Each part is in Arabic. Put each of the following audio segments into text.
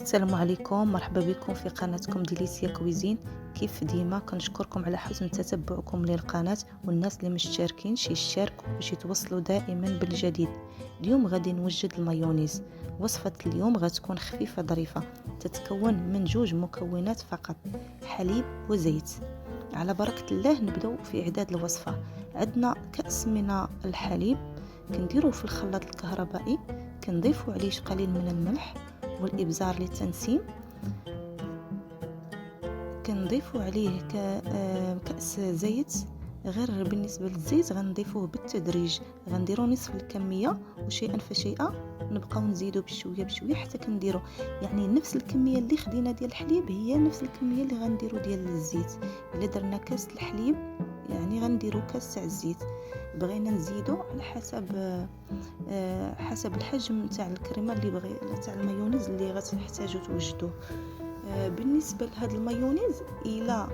السلام عليكم، مرحبا بكم في قناتكم ديليسيا كويزين. كيف ديما كنشكركم على حسن تتبعكم للقناة، والناس اللي مشتركينش يشتركوا باش يتوصلوا دائما بالجديد. اليوم غادي نوجد المايونيز. وصفة اليوم غتكون خفيفة ظريفة، تتكون من جوج مكونات فقط: حليب وزيت. على بركة الله نبداو في إعداد الوصفة. عندنا كأس من الحليب، كنديروه في الخلاط الكهربائي، كنضيفوا عليه قليل من الملح والإبزار للتنسيم، كنضيفوا عليه كأس زيت. غير بالنسبة للزيت غنضيفوه بالتدريج، غنديروا نصف الكمية وشيئا فشيئا نبقاو نزيدوا بشويه بشويه حتى كنديروا يعني نفس الكمية اللي خدينا ديال الحليب هي نفس الكمية اللي غنديروا ديال الزيت. الا درنا كاس الحليب يعني غنديروا كاس تاع الزيت. بغينا نزيدوا على حسب الحجم تاع الكريمه اللي تاع المايونيز اللي غتحتاجوا توجدوه. بالنسبه لهذا المايونيز الا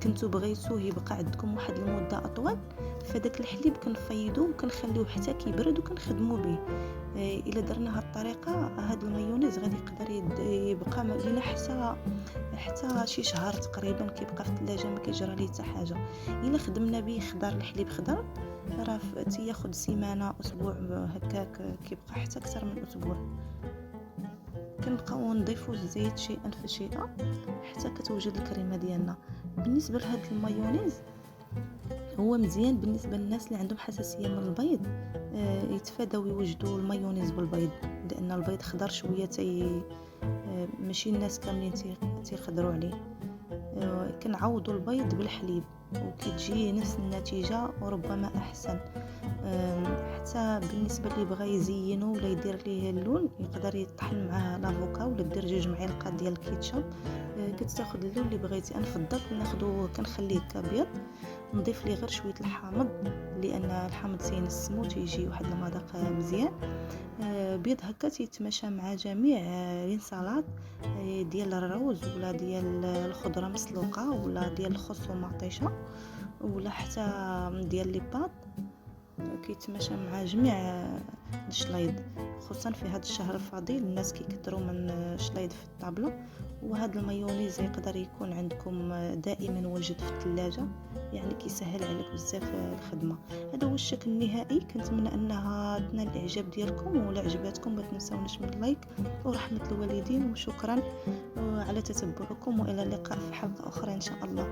كنتو بغيتوه يبقى عندكم واحد المده اطول، فداك الحليب كنفيضوه وكنخليوه حتى كيبرد وكنخدموا به. الا درنا هاد الطريقه هاد المايونيز غادي يقدر يبقى لينا حتى شي شهر تقريبا، كيبقى في الثلاجه ما كيجرى ليه حتى حاجه. الا خدمنا به خضر، الحليب خضر، راه تياخذ سيمانه اسبوع هكاك، كيبقى حتى اكثر من اسبوع. كنبقاو نضيفوا الزيت شيئا فشيئا حتى كتوجد الكريمه ديالنا. بالنسبه لهذا المايونيز هو مزيان بالنسبه للناس اللي عندهم حساسيه من البيض، يتفاداو يوجدوا المايونيز بالبيض، لان البيض خضر شويه ماشي الناس كاملين تيقدروا عليه. كنعوضوا البيض بالحليب وكتجي نفس النتيجه وربما احسن. حتى بالنسبه اللي بغى يزينه ولا يدير ليه اللون يقدر يطحن معاه لافوكا ولا دير 2 معالق ديال الكيتشاب. كتاخذ اللون اللي بغيتي. انا فضلت ناخذه كنخليه كابيض، نضيف ليه غير شويه الحامض لان الحامض تينسمو تيجي واحد المذاق مزيان. بيض هكا تيتماشى مع جميع لينسالاد ديال الروز ولا ديال الخضره مسلوقه ولا ديال الخس ومطيشه ولا حتى ديال لي باط، كيتماشى مع جميع الشلايض، خصوصا في هذا الشهر الفضيل الناس كيكثروا من الشلايض في الطابله. وهذا المايونيز يقدر يكون عندكم دائما واجد في الثلاجه، يعني كيسهل عليك بزاف الخدمه. هذا هو الشكل النهائي. كنتمنى انها تنال الاعجاب ديالكم، ولا عجباتكم ما تنساونيش من اللايك ورحمه الوالدين، وشكرا على تتبعكم، والى اللقاء في حلقه اخرى ان شاء الله.